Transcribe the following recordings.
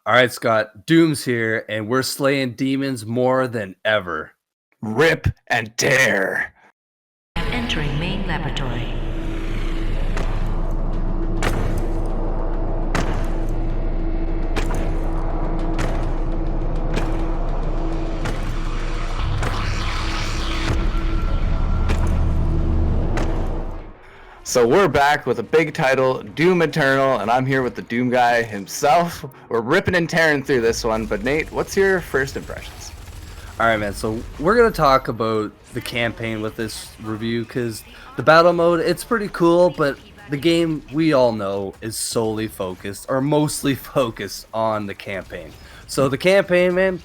All right, Scott, Doom's here, and we're slaying demons more than ever. Rip and tear. Entering main laboratory. So we're back with a big title, Doom Eternal, and I'm here with the Doom guy himself. We're ripping and tearing through this one, but Nate, what's your first impressions? All right, man, so we're going to talk about the campaign with this review, because the battle mode, it's pretty cool, but the game, we all know, is solely focused, or mostly focused on the campaign. So the campaign, man,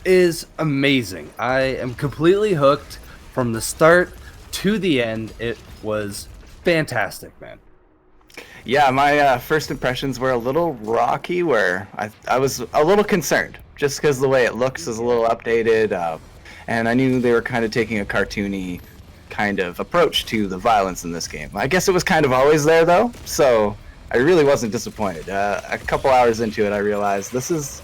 is amazing. I am completely hooked from the start to the end. It was fantastic, man. Yeah, my first impressions were a little rocky, where I was a little concerned, just because the way it looks is a little updated, and I knew they were kind of taking a cartoony kind of approach to the violence in this game. I guess it was kind of always there, though, so I really wasn't disappointed. A couple hours into it, I realized this is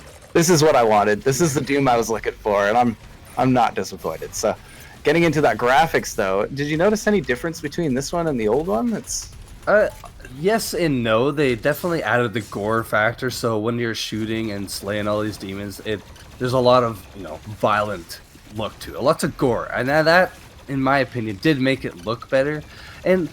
what I wanted. This is the Doom I was looking for, and I'm not disappointed. So, getting into that graphics, though, did you notice any difference between this one and the old one? Yes and no. They definitely added the gore factor, so when you're shooting and slaying all these demons, there's a lot of, violent look to it. Lots of gore. And that, in my opinion, did make it look better. And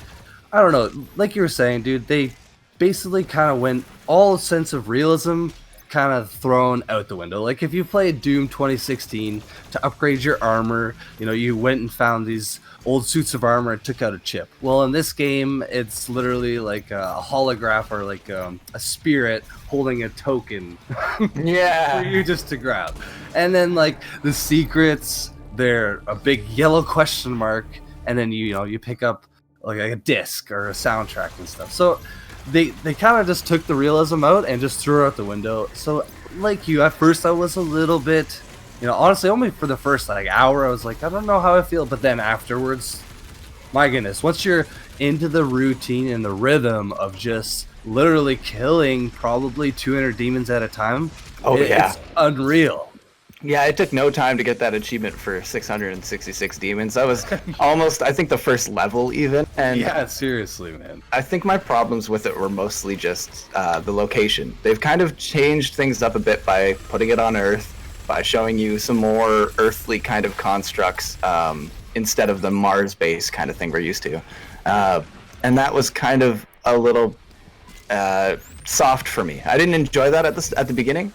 I don't know, like you were saying, dude, they basically kind of went all sense of realism kind of thrown out the window. Like if you played Doom 2016 to upgrade your armor, you went and found these old suits of armor and took out a chip. Well, in this game, it's literally like a holograph or like a spirit holding a token Yeah. for you just to grab. And then like the secrets, they're a big yellow question mark, and then you pick up like a disc or a soundtrack and stuff. So they kind of just took the realism out and just threw it out the window. So like you, at first I was a little bit, honestly, only for the first hour I was like, I don't know how I feel. But then afterwards, my goodness, once you're into the routine and the rhythm of just literally killing probably 200 demons at a time, it's unreal. Yeah, it took no time to get that achievement for 666 demons. That was almost, I think, the first level even. And yeah, seriously, man. I think my problems with it were mostly just the location. They've kind of changed things up a bit by putting it on Earth, by showing you some more earthly kind of constructs instead of the Mars-based kind of thing we're used to. And that was kind of a little soft for me. I didn't enjoy that at the beginning.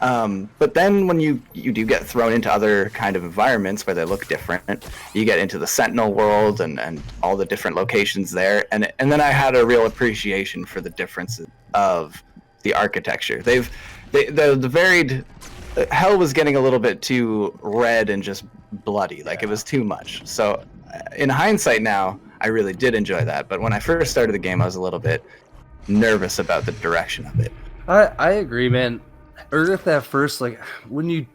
But then when you do get thrown into other kind of environments where they look different, you get into the Sentinel world and all the different locations there, and then I had a real appreciation for the differences of the architecture. The varied hell was getting a little bit too red and just bloody, like it was too much. So in hindsight now, I really did enjoy that, but when I first started the game, I was a little bit nervous about the direction of it. I agree, man. Earth at first, like when you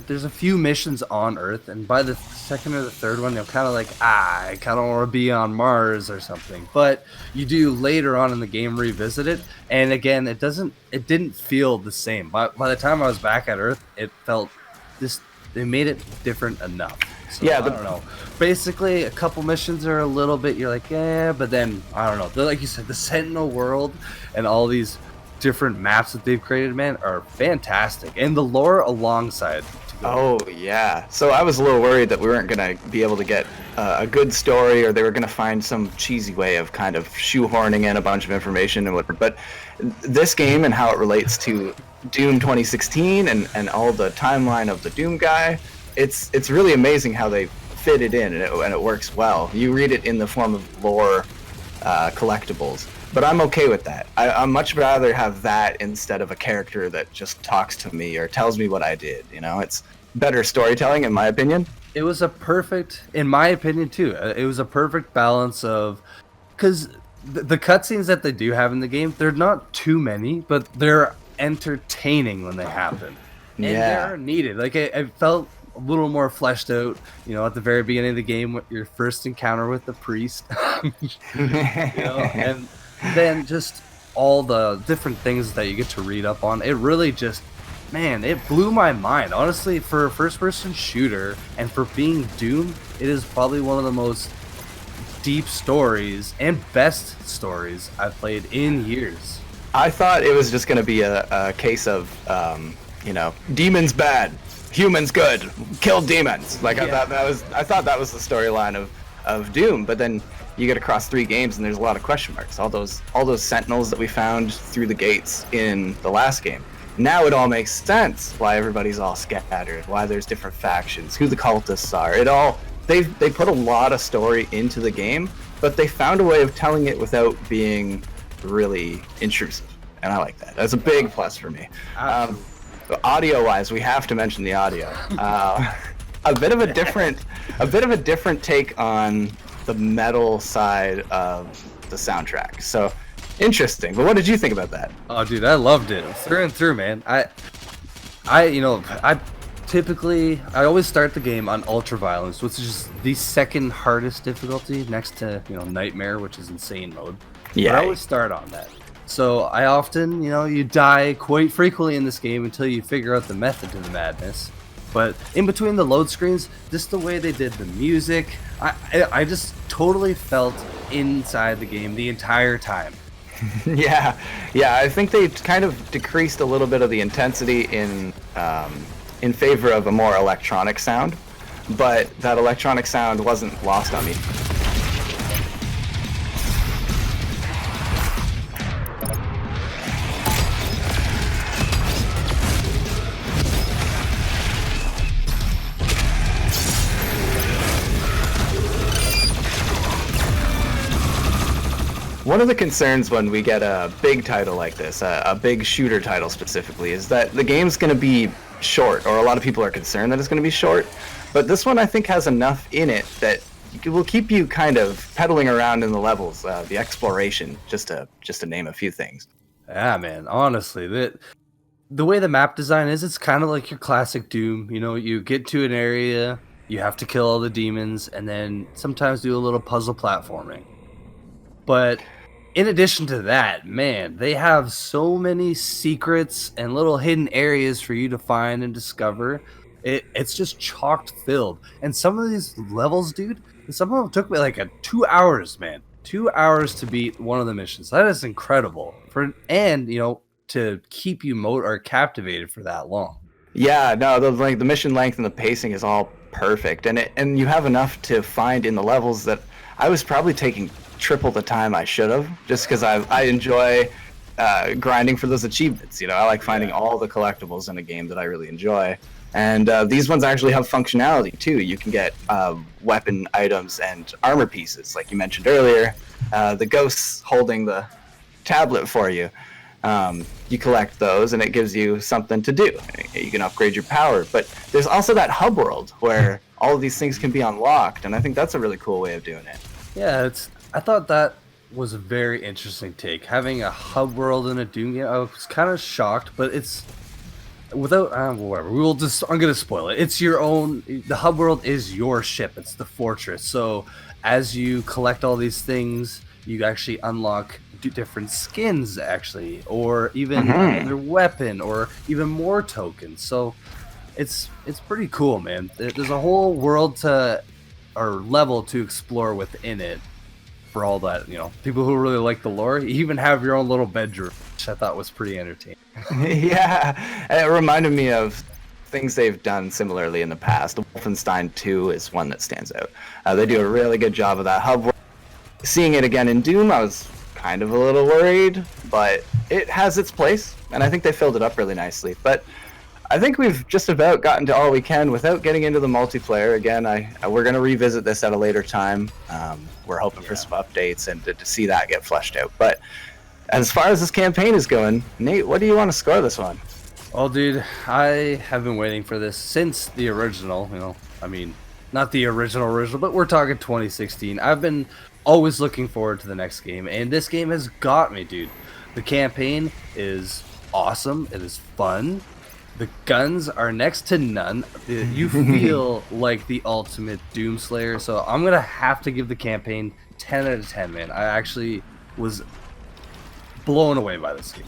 there's a few missions on Earth, and by the second or the third one, you're kind of like, I kind of want to be on Mars or something. But you do later on in the game revisit it, and again, it didn't feel the same. By the time I was back at Earth, it felt they made it different enough. So, yeah, I don't know. Basically, a couple missions are a little bit, you're like, yeah, but then I don't know. They're, like you said, the Sentinel world and all these different maps that they've created, man, are fantastic, and the lore alongside to go. Oh yeah, so I was a little worried that we weren't gonna be able to get a good story, or they were gonna find some cheesy way of kind of shoehorning in a bunch of information and whatever. But this game and how it relates to Doom 2016 and all the timeline of the Doom guy, it's really amazing how they fit it in, and it works well. You read it in the form of lore collectibles. But I'm okay with that. I'd much rather have that instead of a character that just talks to me or tells me what I did. It's better storytelling, in my opinion. It was in my opinion too, it was a perfect balance of, because the cutscenes that they do have in the game, they're not too many, but they're entertaining when they happen. And they're needed. Like, I felt a little more fleshed out, at the very beginning of the game, with your first encounter with the priest. And then just all the different things that you get to read up on. It really just man, it blew my mind. Honestly, for a first-person shooter and for being Doom, it is probably one of the most deep stories and best stories I've played in years. I thought it was just going to be a case of, demons bad, humans good, kill demons. Like I thought that was the storyline of Doom. But then you get across 3 games and there's a lot of question marks. All those sentinels that we found through the gates in the last game. Now it all makes sense why everybody's all scattered, why there's different factions, who the cultists are. They put a lot of story into the game, but they found a way of telling it without being really intrusive, and I like that. That's a big plus for me. Audio-wise, we have to mention the audio. A bit of a different take on the metal side of the soundtrack. So interesting. But what did you think about that? Oh, dude, I loved it through and through, man. I always start the game on ultra violence, which is the second hardest difficulty next to nightmare, which is insane mode. Yeah, but I always start on that. So I often you die quite frequently in this game until you figure out the method to the madness. But in between the load screens, just the way they did the music, I just totally felt inside the game the entire time. Yeah, I think they kind of decreased a little bit of the intensity in favor of a more electronic sound, but that electronic sound wasn't lost on me. One of the concerns when we get a big title like this, a big shooter title specifically, is that the game's going to be short, or a lot of people are concerned that it's going to be short. But this one, I think, has enough in it that it will keep you kind of pedaling around in the levels, the exploration, just to name a few things. Yeah, man. Honestly, the way the map design is, it's kind of like your classic Doom. You get to an area, you have to kill all the demons, and then sometimes do a little puzzle platforming. But in addition to that, man, they have so many secrets and little hidden areas for you to find and discover. It's just chock filled. And some of these levels, dude, some of them took me like 2 hours, man. 2 hours to beat one of the missions. That is incredible. To keep you captivated for that long. Yeah, no, the mission length and the pacing is all perfect, and you have enough to find in the levels that I was probably taking triple the time I should have, just because I enjoy grinding for those achievements. I like finding all the collectibles in a game that I really enjoy, and these ones actually have functionality too. You can get weapon items and armor pieces, like you mentioned earlier. The ghosts holding the tablet for you. You collect those, and it gives you something to do. You can upgrade your power, but there's also that hub world where all of these things can be unlocked, and I think that's a really cool way of doing it. Yeah, I thought that was a very interesting take. Having a hub world in a Doom game, I was kind of shocked, but it's without whatever. I'm gonna spoil it. It's your own. The hub world is your ship. It's the fortress. So as you collect all these things, you actually unlock different skins, actually, or even another weapon, or even more tokens. So it's pretty cool, man. There's a whole world or level to explore within it. For all that, people who really like the lore, you even have your own little bedroom, which I thought was pretty entertaining. Yeah, it reminded me of things they've done similarly in the past. Wolfenstein 2 is one that stands out. They do a really good job of that hub world. Seeing it again in Doom, I was kind of a little worried, but it has its place, and I think they filled it up really nicely. But I think we've just about gotten to all we can without getting into the multiplayer. Again, we're going to revisit this at a later time. We're hoping for some updates and to see that get fleshed out. But as far as this campaign is going, Nate, what do you want to score this one? Well, dude, I have been waiting for this since the original. Not the original, but we're talking 2016. I've been always looking forward to the next game, and this game has got me, dude. The campaign is awesome. It is fun. The guns are next to none. You feel like the ultimate Doom Slayer. So I'm going to have to give the campaign 10 out of 10, man. I actually was blown away by this game.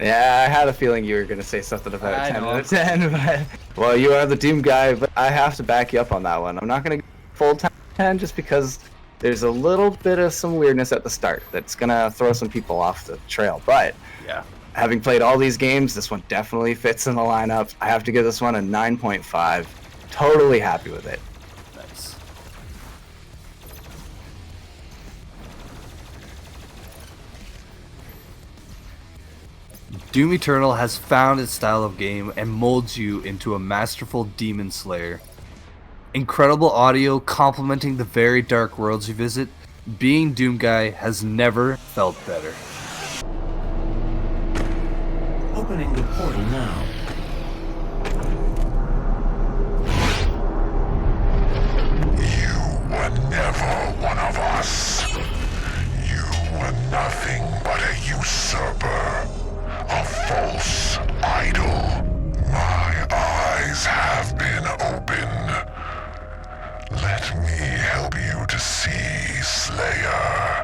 Yeah, I had a feeling you were going to say something about I 10 know. out of 10, but... Well, you are the Doom guy, but I have to back you up on that one. I'm not going to go full 10 just because there's a little bit of some weirdness at the start that's going to throw some people off the trail. But Yeah. having played all these games, this one definitely fits in the lineup. I have to give this one a 9.5. Totally happy with it. Nice. Doom Eternal has found its style of game and molds you into a masterful demon slayer. Incredible audio complementing the very dark worlds you visit, being DOOMGUY has never felt better. Opening the portal now. You were never one of us. You were nothing but a usurper, a false idol. My eyes have been opened. Let me help you to see, Slayer.